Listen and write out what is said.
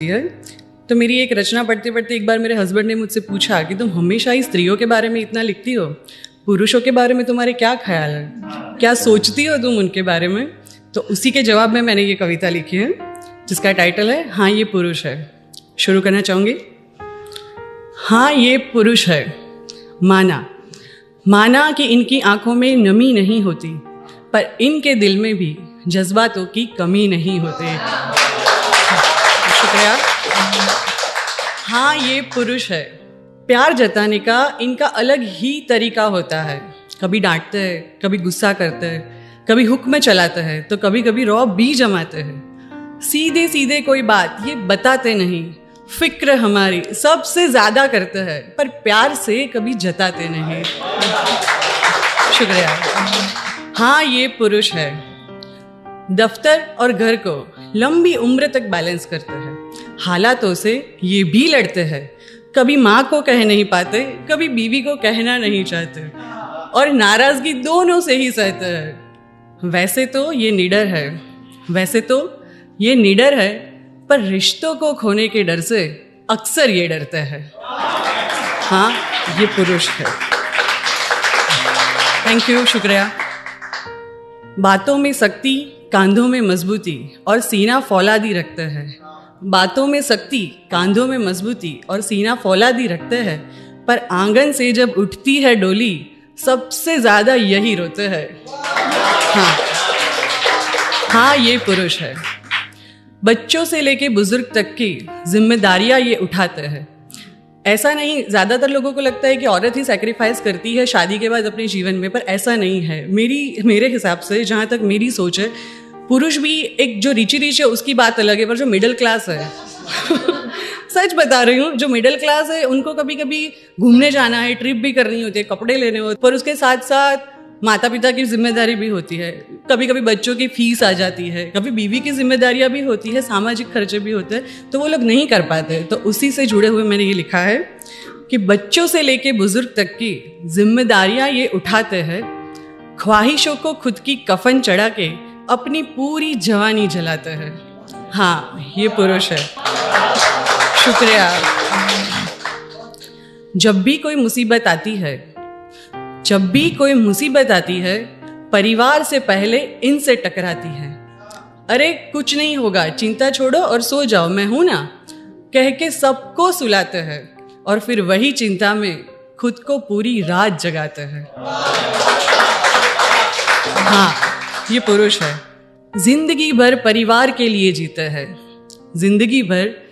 है। तो मेरी एक रचना पढ़ते पढ़ते एक बार मेरे हस्बैंड ने मुझसे पूछा कि तुम हमेशा ही स्त्रियों के बारे में इतना लिखती हो, पुरुषों के बारे में तुम्हारे क्या ख्याल है, क्या सोचती हो तुम उनके बारे में। तो उसी के जवाब में मैंने ये कविता लिखी है जिसका टाइटल है हाँ ये पुरुष है। शुरू करना चाहूँगी। हाँ ये पुरुष है, माना कि इनकी आंखों में नमी नहीं होती, पर इनके दिल में भी जज्बातों की कमी नहीं होती। शुक्रिया। हाँ ये पुरुष है, प्यार जताने का इनका अलग ही तरीका होता है। कभी डांटते हैं, कभी गुस्सा करते हैं, कभी हुक्म चलाते हैं, तो कभी कभी रौब भी जमाते हैं। सीधे सीधे कोई बात ये बताते नहीं, फिक्र हमारी सबसे ज्यादा करते हैं, पर प्यार से कभी जताते नहीं। शुक्रिया। हाँ ये पुरुष है, दफ्तर और घर को लंबी उम्र तक बैलेंस करते हैं। हालातों से ये भी लड़ते हैं, कभी माँ को कह नहीं पाते, कभी बीवी को कहना नहीं चाहते, और नाराजगी दोनों से ही सहते हैं। वैसे तो ये निडर है, पर रिश्तों को खोने के डर से अक्सर ये डरते हैं। हाँ ये पुरुष है। थैंक यू, शुक्रिया। बातों में शक्ति, कांधों में मजबूती और सीना फौलादी रखते हैं। बातों में शक्ति, कांधों में मजबूती और सीना फौलादी रखते हैं, पर आंगन से जब उठती है डोली, सबसे ज्यादा यही रोते हैं। हाँ ये पुरुष है। बच्चों से लेके बुजुर्ग तक की जिम्मेदारियां ये उठाते हैं। ऐसा नहीं, ज्यादातर लोगों को लगता है कि औरत ही सैक्रिफाइस करती है शादी के बाद अपने जीवन में, पर ऐसा नहीं है। मेरे हिसाब से, जहाँ तक मेरी सोच है, पुरुष भी एक जो रिच है उसकी बात अलग है, पर जो मिडिल क्लास है सच बता रही हूँ, जो मिडिल क्लास है उनको कभी कभी घूमने जाना है, ट्रिप भी करनी होती है, कपड़े लेने होते, पर उसके साथ साथ माता पिता की जिम्मेदारी भी होती है, कभी कभी बच्चों की फीस आ जाती है, कभी बीवी की जिम्मेदारियां भी होती है, सामाजिक खर्चे भी होते हैं, तो वो लोग नहीं कर पाते। तो उसी से जुड़े हुए मैंने ये लिखा है कि बच्चों से लेके बुजुर्ग तक की जिम्मेदारियां ये उठाते हैं, ख्वाहिशों को खुद की कफन चढ़ा के अपनी पूरी जवानी जलाते हैं। हाँ ये पुरुष है। शुक्रिया। जब भी कोई मुसीबत आती है, परिवार से पहले इनसे टकराती है। अरे कुछ नहीं होगा, चिंता छोड़ो और सो जाओ, मैं हूं ना, कह के सबको सुलाते हैं, और फिर वही चिंता में खुद को पूरी रात जगाते हैं। हाँ ये पुरुष है। जिंदगी भर परिवार के लिए जीते हैं, जिंदगी भर